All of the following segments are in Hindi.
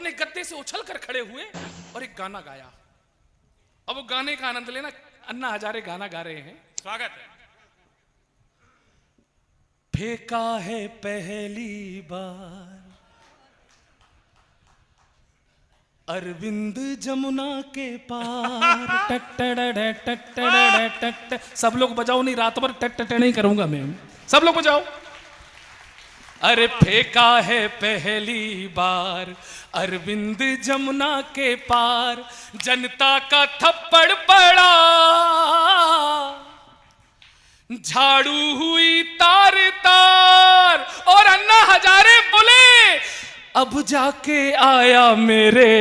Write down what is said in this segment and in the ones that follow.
अपने गद्दे से उछल कर खड़े हुए और एक गाना गाया। अब वो गाने का आनंद लेना। अन्ना हजारे गाना गा रहे हैं। स्वागत है। फेंका है पहली बार अरविंद जमुना के पार। सब लोग बजाओ, नहीं रात भर टट नहीं करूंगा मैं। सब लोग बजाओ। अरे फेंका है पहली बार अरविंद जमुना के पार, जनता का थप्पड़ पड़ा, झाड़ू हुई तार तार, और अन्ना हजारे बोले अब जाके आया मेरे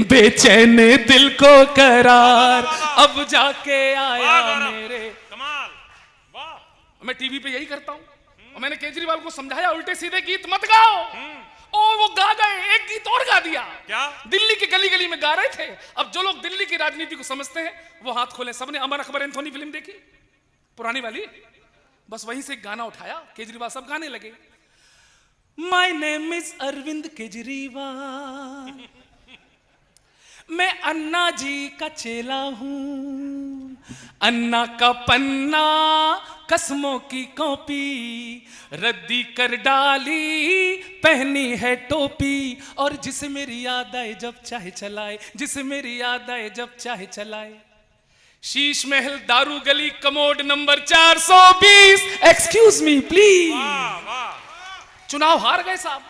बेचैन दिल को करार, अब जाके आया मेरे। कमाल, वाह। मैं टीवी पे यही करता हूं और मैंने केजरीवाल को समझाया उल्टे सीधे गीत मत गाओ। ओ वो गा गए, एक गीत और गा दिया। क्या? दिल्ली की गली गली में गा रहे थे। अब जो लोग दिल्ली की राजनीति को समझते हैं वो हाथ खोले। सबने अमर अकबर एंथोनी फिल्म देखी, पुरानी वाली, बस वहीं से गाना उठाया, केजरीवाल सब गाने लगे। My name is Arvind Kejriwal, मैं अन्ना जी का चेला हूं, अन्ना का पन्ना कसमों की कॉपी, रद्दी कर डाली पहनी है टोपी, और जिसे मेरी याद आए जब चाहे चलाए, जिसे मेरी याद आए जब चाहे चलाए। शीश महल दारू गली commode number 420। Excuse me please. वाह वाह। चुनाव हार गए साहब।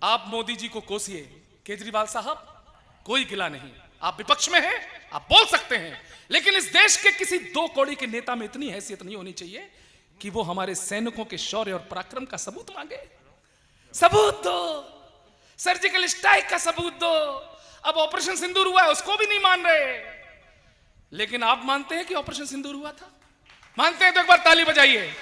आप मोदी जी को कोसिए, केजरीवाल साहब कोई गिला नहीं, आप विपक्ष में हैं, आप बोल सकते हैं, लेकिन इस देश के किसी 2 कौड़ी के नेता में इतनी हैसियत नहीं होनी चाहिए कि वो हमारे सैनिकों के शौर्य और पराक्रम का सबूत मांगे। सबूत दो, सर्जिकल स्ट्राइक का सबूत दो। अब ऑपरेशन सिंदूर हुआ है, उसको भी नहीं मान रहे, लेकिन आप मानते हैं कि ऑपरेशन सिंदूर हुआ था? मानते हैं तो एक बार ताली बजाइए।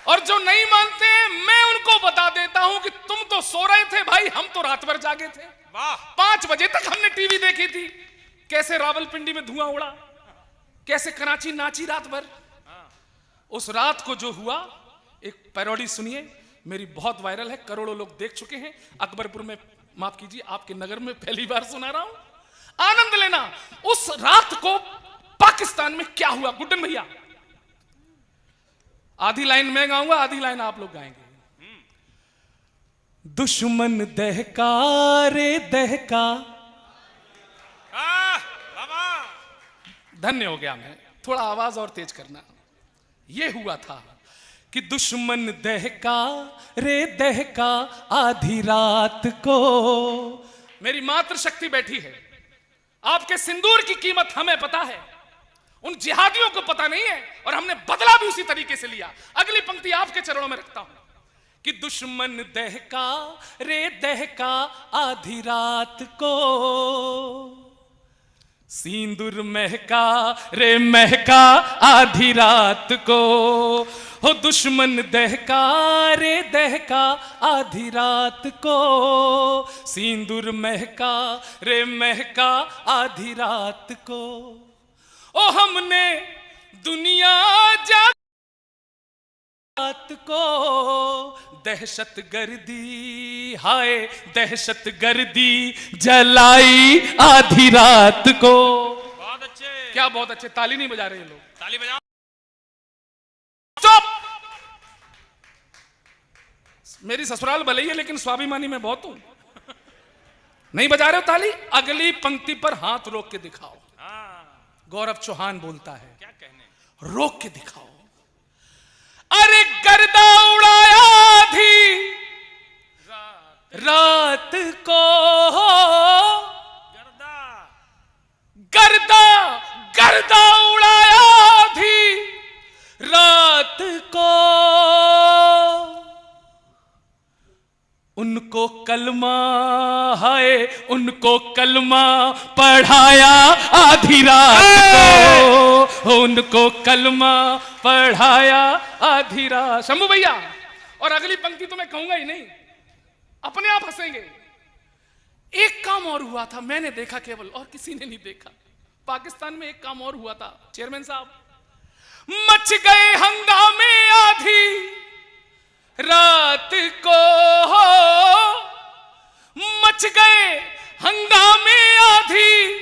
और जो नहीं मानते हैं, मैं उनको बता देता हूं कि तुम तो सो रहे थे भाई, हम तो रात भर जागे थे। वाह। 5 बजे तक हमने टीवी देखी थी, कैसे रावलपिंडी में धुआं उड़ा, कैसे कराची नाची रात भर। उस रात को जो हुआ, एक पैरोडी सुनिए, मेरी बहुत वायरल है, करोड़ों लोग देख चुके हैं। अकबरपुर में, माफ कीजिए, आपके नगर में पहली बार सुना रहा हूं। आनंद लेना। उस रात को पाकिस्तान में क्या हुआ, गुड्डन भैया। आधी लाइन मैं गाऊंगा, आधी लाइन आप लोग गाएंगे। दुश्मन दहका रे दहका। धन्य हो गया मैं, थोड़ा आवाज और तेज करना। यह हुआ था कि दुश्मन दहका रे दहका आधी रात को। मेरी मातृशक्ति बैठी है। आपके सिंदूर की कीमत हमें पता है, उन जिहादियों को पता नहीं है, और हमने बदला भी उसी तरीके से लिया। अगली पंक्ति आपके चरणों में रखता हूं कि दुश्मन दहका रे दहका आधी रात को, सिंदूर महका रे महका आधी रात को। हो दुश्मन दहका रे दहका आधी रात को, सिंदूर महका रे महका आधी रात को। ओ हमने दुनिया रात को दहशत गर्दी, हाय दहशत गर्दी जलाई आधी रात को। बहुत अच्छे। क्या बहुत अच्छे, ताली नहीं बजा रहे लोग। ताली बजाओ। चुप। मेरी ससुराल भले ही है, लेकिन स्वाभिमानी मैं बहुत हूं। नहीं बजा रहे हो ताली? अगली पंक्ति पर हाथ रोक के दिखाओ। गौरव चौहान बोलता है, क्या कहने, रोक के दिखाओ। अरे गर्दा उड़ाया थी रात को, गर्दा गर्दा गर्दा उड़ाया थी रात को, उनको कलमा है, उनको कलमा पढ़ाया आधी रात को, उनको कलमा पढ़ाया आधी रात। शंभू भैया, और अगली पंक्ति तो मैं कहूंगा ही नहीं, अपने आप हंसेंगे। एक काम और हुआ था, मैंने देखा केवल, और किसी ने नहीं देखा। पाकिस्तान में एक काम और हुआ था चेयरमैन साहब, मच गए हंगामे आधी रात को, मच गए हंगामे आधी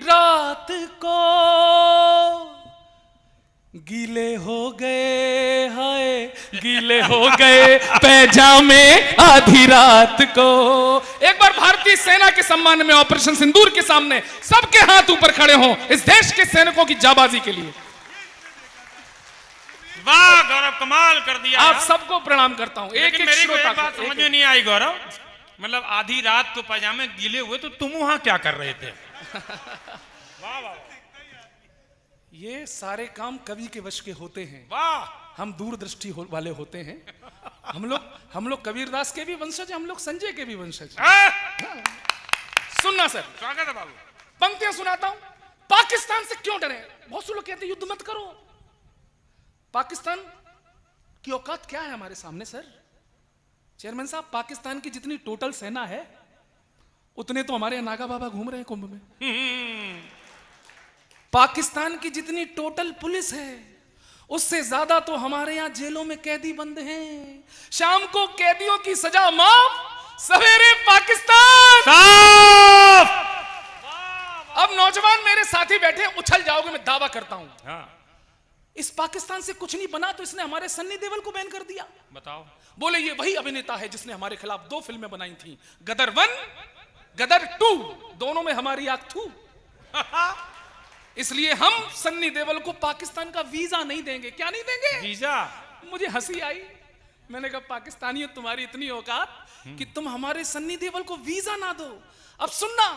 रात को, गीले हो गए हाय गीले हो गए पैजामे आधी रात को। एक बार भारतीय सेना के सम्मान में ऑपरेशन सिंदूर के सामने सबके हाथ ऊपर खड़े हों इस देश के सैनिकों की जाबाजी के लिए। वाह गौरव, कमाल कर दिया। आप सबको प्रणाम करता हूं। एक मेरी को एक बात समझ में नहीं आई गौरव, मतलब आधी रात को पैजामे गीले हुए तो तुम वहां क्या कर रहे थे? वाह वाह, ये सारे काम कवि के वश के होते हैं। वाह, हम दूरदृष्टि वाले होते हैं। हम लोग कबीरदास के भी वंशज हैं, हम लोग संजय के भी वंशज हैं। सुनना सर, स्वागत है बाबू। पंक्तियां सुनाता हूं। पाकिस्तान से क्यों डरे? बहुत से लोग कहते हैं युद्ध मत करो। पाकिस्तान की औकात क्या है हमारे सामने सर? चेयरमैन साहब, पाकिस्तान की जितनी टोटल सेना है उतने तो हमारे नागा बाबा घूम रहे हैं कुंभ में। पाकिस्तान की जितनी टोटल पुलिस है उससे ज्यादा तो हमारे यहां जेलों में कैदी बंद हैं। शाम को कैदियों की सजा माफ, सवेरे पाकिस्तान साफ। अब नौजवान मेरे साथी बैठे हैं, उछल जाओगे मैं दावा करता हूं। हाँ, इस पाकिस्तान से कुछ नहीं बना तो इसने हमारे सन्नी देओल को बैन कर दिया। बताओ। बोले ये वही अभिनेता है जिसने हमारे खिलाफ 2 फिल्में बनाई थी, गदर 1 गदर 2, दोनों में हमारी आंख थू। इसलिए हम सन्नी देओल को पाकिस्तान का वीजा नहीं देंगे। क्या नहीं देंगे? वीजा। मुझे हंसी आई। मैंने कहा पाकिस्तानियों, तुम्हारी इतनी औकात कि तुम हमारे सन्नी देओल को वीजा ना दो। अब सुनना,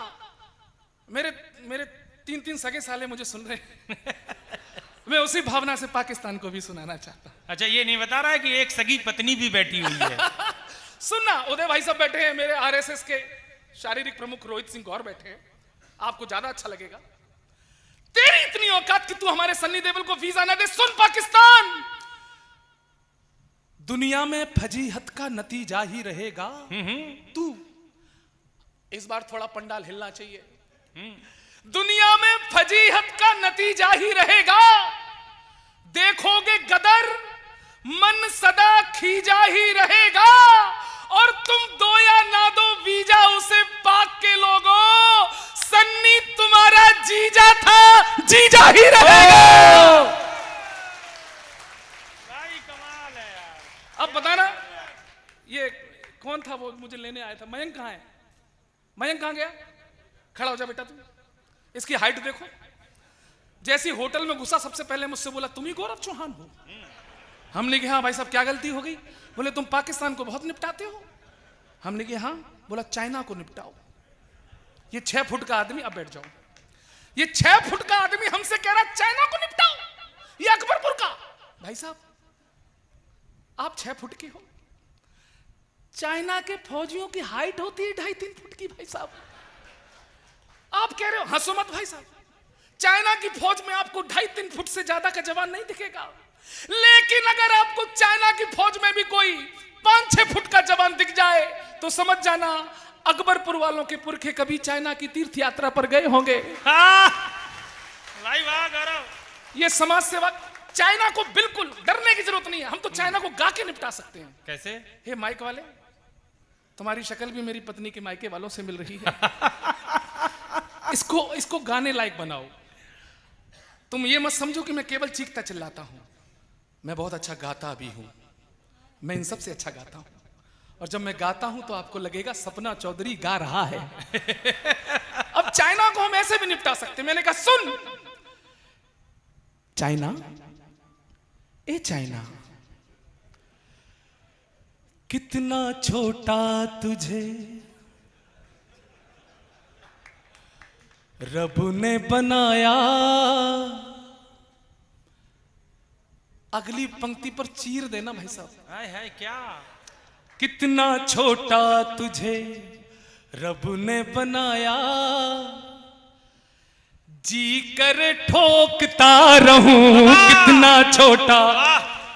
मेरे 3 सगे साले मुझे सुन रहे मैं उसी भावना से पाकिस्तान को भी सुनाना चाहता हूं। अच्छा, ये नहीं बता रहा है कि एक सगी पत्नी भी बैठी हुई है। सुनना, उदय भाई सब बैठे हैं, मेरे आरएसएस के शारीरिक प्रमुख रोहित सिंह गौर बैठे हैं, आपको ज्यादा अच्छा लगेगा। तेरी इतनी औकात कि तू हमारे सन्नी देओल को वीजा ना दे। सुन पाकिस्तान, दुनिया में फजीहत का नतीजा ही रहेगा। तू इस बार थोड़ा पंडाल हिलना चाहिए। दुनिया में फजीहत का नतीजा ही रहेगा। देखोगे गदर, मन सदा खींचा ही रहेगा। और तुम दो या ना दो वीजा उसे पाक के लोगों, सन्नी तुम्हारा जीजा था, जीजा ही रहेगा। भाई कमाल है यार। अब बताना, ये कौन था वो मुझे लेने आया था? मयंक कहाँ है? मयंक कहाँ गया? खड़ा हो जा बेटा तू। इसकी हाइट देखो। जैसी होटल में घुसा सबसे पहले मुझसे बोला तुम ही गौरव चौहान हो। हमने कहा हाँ भाई साहब क्या गलती हो गई? बोले तुम पाकिस्तान को बहुत निपटाते हो। हमने कहा हाँ। बोला चाइना को निपटाओ। ये 6 फुट का आदमी, अब बैठ जाओ, ये 6 फुट का आदमी हमसे कह रहा चाइना को निपटाओ, ये अकबरपुर का। भाई साहब आप 6 फुट के हो, चाइना के फौजियों की हाइट होती है 2.5-3 फुट की। भाई साहब आप कह रहे हो, हंसो मत भाई साहब, चाइना की फौज में आपको 2.5-3 फुट से ज्यादा का जवान नहीं दिखेगा। लेकिन अगर आपको चाइना की फौज में भी कोई 5-6 फुट का जवान दिख जाए तो समझ जाना अकबरपुर वालों के पुरखे कभी चाइना की तीर्थ यात्रा पर गए होंगे। भाई वाह गौरव। ये समाज सेवा, चाइना को बिल्कुल डरने की जरूरत नहीं है। हम तो चाइना को गा के निपटा सकते हैं। कैसे? हे माइक वाले, तुम्हारी शक्ल भी मेरी पत्नी के मायके वालों से मिल रही है। इसको गाने लायक बनाओ। तुम ये मत समझो कि मैं केवल चीखता चिल्लाता हूं, मैं बहुत अच्छा गाता भी हूं। मैं इन सबसे अच्छा गाता हूं, और जब मैं गाता हूं तो आपको लगेगा सपना चौधरी गा रहा है। अब चाइना को हम ऐसे भी निपटा सकते। मैंने कहा सुन चाइना, ए चाइना, कितना छोटा तुझे रब ने बनाया। अगली पंक्ति पर चीर देना भाई साहब। हाय हाय क्या? कितना छोटा तुझे रब ने बनाया, जी कर ठोकता रहूं। कितना छोटा,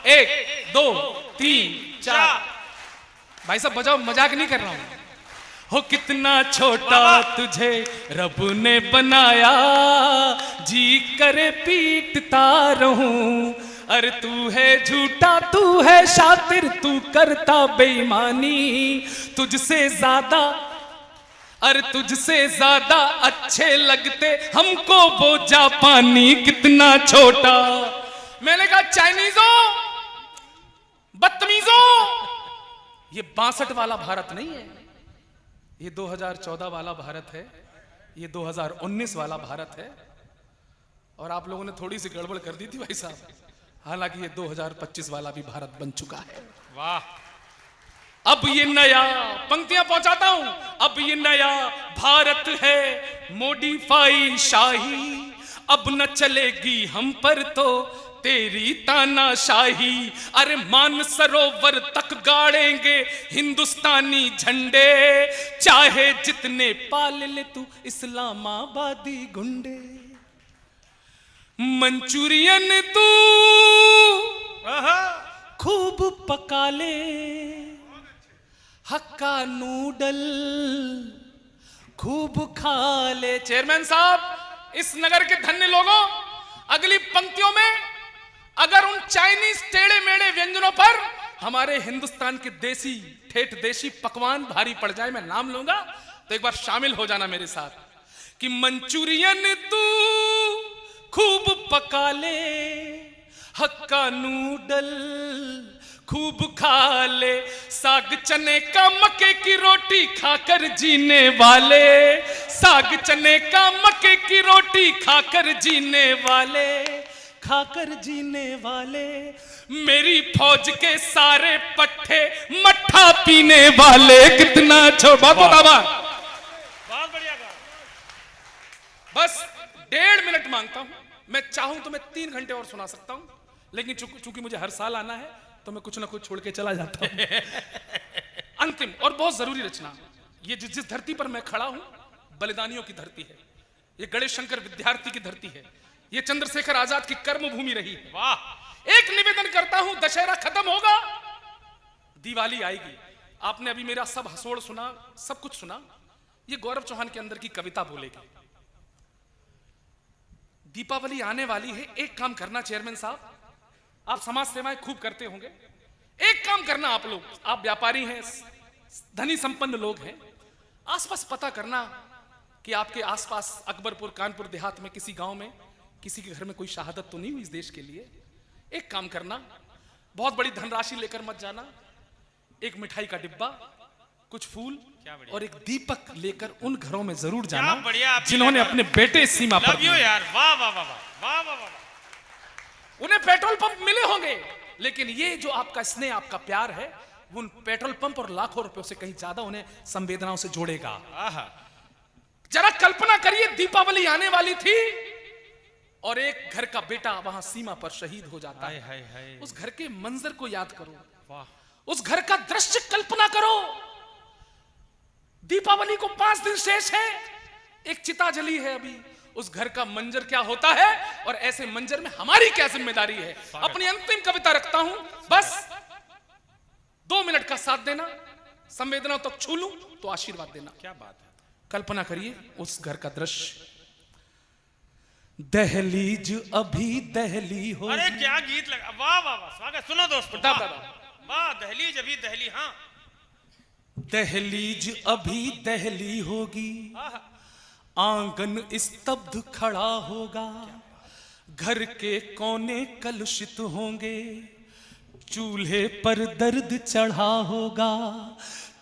1 2 3 4। भाई साहब बजाओ, मजाक नहीं कर रहा हूं। हो कितना छोटा तुझे रब ने बनाया, जी करे पीटता रहूं। अरे तू है झूठा, तू है शातिर, तू करता बेईमानी, तुझसे ज्यादा अरे तुझसे ज्यादा अच्छे लगते हमको वो जापानी कितना छोटा। मैंने कहा चाइनीजों, बदतमीजों, ये 62 वाला भारत नहीं है, ये 2014 वाला भारत है, ये 2019 वाला भारत है। और आप लोगों ने थोड़ी सी गड़बड़ कर दी थी भाई साहब, हालांकि ये 2025 वाला भी भारत बन चुका है। वाह। अब ये नया, पंक्तियां पहुंचाता हूं, अब ये नया भारत है मॉडिफाई शाही, अब न चलेगी हम पर तो तेरी तानाशाही। अरे मान सरोवर तक गाड़ेंगे हिंदुस्तानी झंडे, चाहे जितने पाल ले तू इस्लामाबादी गुंडे। मंचूरियन तू खूब पका ले, हक्का नूडल खूब खा ले। चेयरमैन साहब, इस नगर के धन्य लोगों, अगली पंक्तियों में अगर उन चाइनीज टेढ़े मेढ़े व्यंजनों पर हमारे हिंदुस्तान के देसी ठेठ देसी पकवान भारी पड़ जाए, मैं नाम लूंगा, तो एक बार शामिल हो जाना मेरे साथ कि मंचूरियन तू खूब पका ले, हक्का नूडल खूब खा ले, साग चने का मक्के की रोटी खाकर जीने वाले, साग चने का मक्के की रोटी खाकर जीने वाले, खाकर जीने वाले, मेरी फौज के सारे पट्टे मट्ठा पीने वाले। कितना बहुत बढ़िया। बस 1.5 मिनट मांगता हूं, मैं चाहूं तो मैं 3 घंटे और सुना सकता हूं, लेकिन चूंकि मुझे हर साल आना है तो मैं कुछ ना कुछ छोड़ के चला जाता हूं। अंतिम और बहुत जरूरी रचना, ये जिस धरती पर मैं खड़ा हूं बलिदानियों की धरती है, ये गणेश शंकर विद्यार्थी की धरती है, ये चंद्रशेखर आजाद की कर्म भूमि रही है। वाह। एक निवेदन करता हूं, दशहरा खत्म होगा, दिवाली आएगी। आपने अभी मेरा सब हसोड़ सुना, सब कुछ सुना, ये गौरव चौहान के अंदर की कविता बोलेगी। दीपावली आने वाली है, एक काम करना चेयरमैन साहब, आप समाज सेवाएं खूब करते होंगे, एक काम करना आप लोग, आप व्यापारी हैं, धनी संपन्न लोग हैं, आसपास पता करना कि आपके आसपास अकबरपुर कानपुर देहात में किसी गांव में किसी के घर में कोई शहादत तो नहीं हुई इस देश के लिए। एक काम करना, बहुत बड़ी धनराशि लेकर मत जाना, एक मिठाई का डिब्बा, कुछ फूल और एक दीपक लेकर उन घरों में जरूर जाना जिन्होंने अपने बेटे सीमा पर यार। वाह वाह वाह वाह वाह वाह। उन्हें पेट्रोल पंप मिले होंगे, लेकिन ये जो आपका स्नेह, आपका प्यार है, वो उन पेट्रोल पंप और लाखों रुपयों से कहीं ज्यादा उन्हें संवेदनाओं से जोड़ेगा। जरा कल्पना करिए, दीपावली आने वाली थी और एक घर का बेटा वहां सीमा पर शहीद हो जाता है। उस घर के मंजर को याद करो, उस घर का दृश्य कल्पना करो। दीपावली को 5 दिन शेष है, एक चिता जली है अभी, उस घर का मंजर क्या होता है और ऐसे मंजर में हमारी क्या जिम्मेदारी है। अपनी अंतिम कविता रखता हूं, बस 2 मिनट का साथ देना, संवेदना तक छू लूं तो आशीर्वाद देना। क्या बात है। कल्पना करिए उस घर का दृश्य। दहलीज अभी दहली हो। अरे क्या गीत लगा, वाह वाह वाह, स्वागत। सुनो दोस्तों, वाह, दहलीज अभी दहली, हाँ। दहलीज अभी दहली होगी, आंगन स्तब्ध खड़ा होगा, घर के कोने कलुषित होंगे, चूल्हे पर दर्द चढ़ा होगा,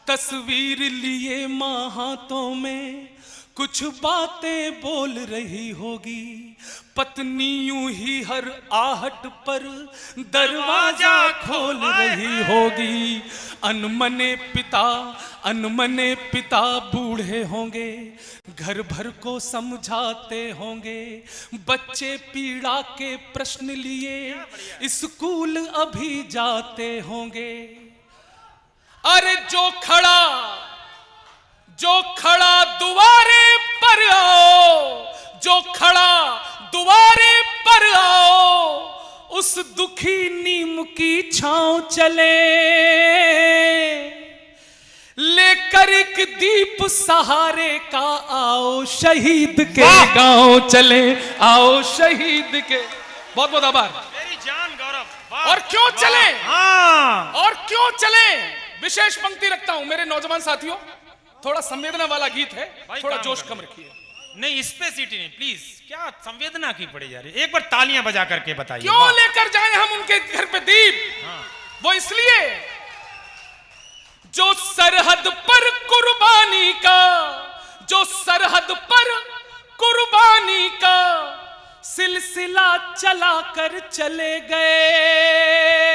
तस्वीर लिए मां हाथों में कुछ बातें बोल रही होगी, पत्नी यूं ही हर आहट पर दरवाजा खोल रही होगी, अनमने पिता बूढ़े होंगे, घर भर को समझाते होंगे, बच्चे पीड़ा के प्रश्न लिए स्कूल अभी जाते होंगे। अरे जो खड़ा दुआरे पर आओ, जो खड़ा दुआरे पर आओ, उस दुखी नीम की छांव चले, लेकर एक दीप सहारे का आओ, शहीद के गांव चले, आओ शहीद के। बहुत बहुत आभार। मेरी जान गौरव। और क्यों चले, हाँ, और क्यों चले, विशेष पंक्ति रखता हूं मेरे नौजवान साथियों। थोड़ा संवेदना वाला गीत है, भाई थोड़ा काम जोश कर कम दो। रखिए। नहीं इस पे सीटी नहीं प्लीज, क्या संवेदना की पड़ी जा रही है, एक बार तालियां बजा करके बताइए। क्यों वाह। लेकर जाए हम उनके घर पे दीप? हाँ। वो इसलिए जो सरहद पर कुर्बानी का, जो सरहद पर कुर्बानी का सिलसिला चला कर चले गए।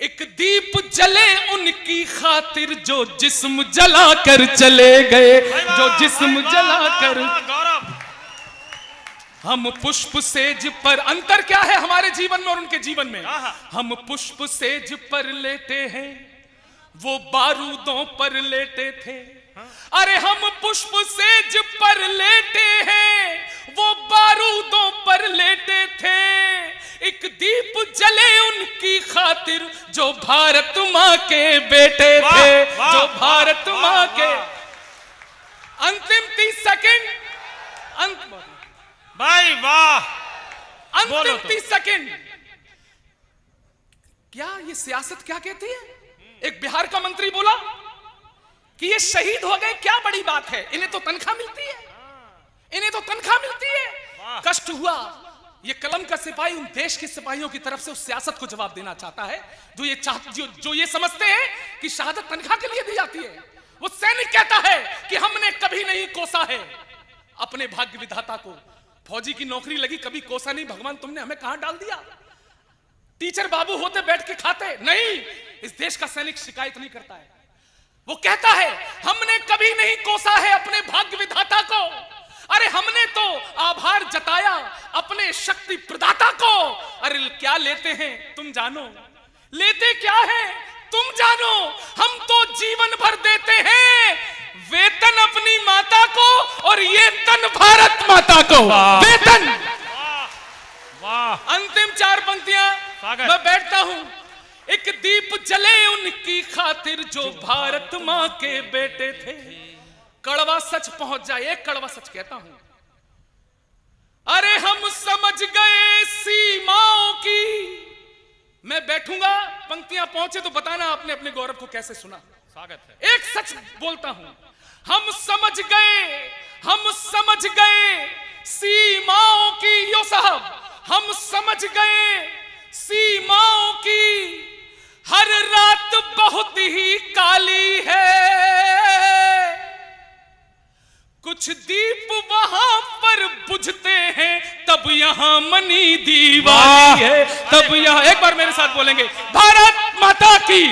एक दीप जले उनकी खातिर जो जिस्म जला कर चले गए, जो जिस्म जला कर। गौरव, हम पुष्प सेज पर, अंतर क्या है हमारे जीवन में और उनके जीवन में? हम पुष्प सेज पर लेटे हैं, वो बारूदों पर लेटे थे। अरे हम पुष्प सेज पर लेटे हैं, वो बारूदों पर लेटे थे। एक दीप जले उनकी खातिर जो भारत माँ के बेटे थे, जो भारत माँ के। अंतिम 30 सेकंड, भाई वाह, अंतिम 30 सेकंड। क्या ये सियासत क्या कहती है? एक बिहार का मंत्री बोला कि ये शहीद हो गए, क्या बड़ी बात है, इन्हें तो तनख्वाह मिलती है, इन्हें तो तनख्वाह मिलती है। कष्ट हुआ। ये कलम का सिपाही उन देश के सिपाहियों की तरफ से उस सियासत को जवाब देना चाहता है जो ये समझते हैं कि शहादत तनख्वाह के लिए दी जाती है। वो सैनिक कहता है कि हमने कभी नहीं कोसा है अपने भाग्य विधाता को। फौजी की नौकरी लगी, कभी कोसा नहीं, भगवान तुमने हमें कहां डाल दिया। टीचर बाबू होते बैठ के खाते नहीं, इस देश का सैनिक शिकायत नहीं करता है। वो कहता है हमने कभी नहीं कोसा है अपने भाग्य विधाता को। अरे हमने तो आभार जताया अपने शक्ति प्रदाता को। अरे क्या लेते हैं तुम जानो, लेते क्या है तुम जानो। हम तो जीवन भर देते हैं वेतन अपनी माता को, और ये तन भारत माता को वेतन। वाह। अंतिम 4 पंक्तियां मैं बैठता हूं। एक दीप जले उनकी खातिर जो भारत मां के बेटे थे। कड़वा सच पहुंच जाए, एक कड़वा सच कहता हूं। अरे हम समझ गए सीमाओं की। मैं बैठूंगा, पंक्तियां पहुंचे तो बताना आपने अपने गौरव को कैसे सुना। स्वागत है। एक सच बोलता हूं, हम समझ गए सीमाओं की। यो साहब, हम समझ गए सीमाओं की। हर रात बहुत ही काली है, कुछ दीप वहां पर बुझते हैं, तब यहां मनी दीवानी है। तब यहां, एक बार मेरे साथ बोलेंगे, भारत माता की।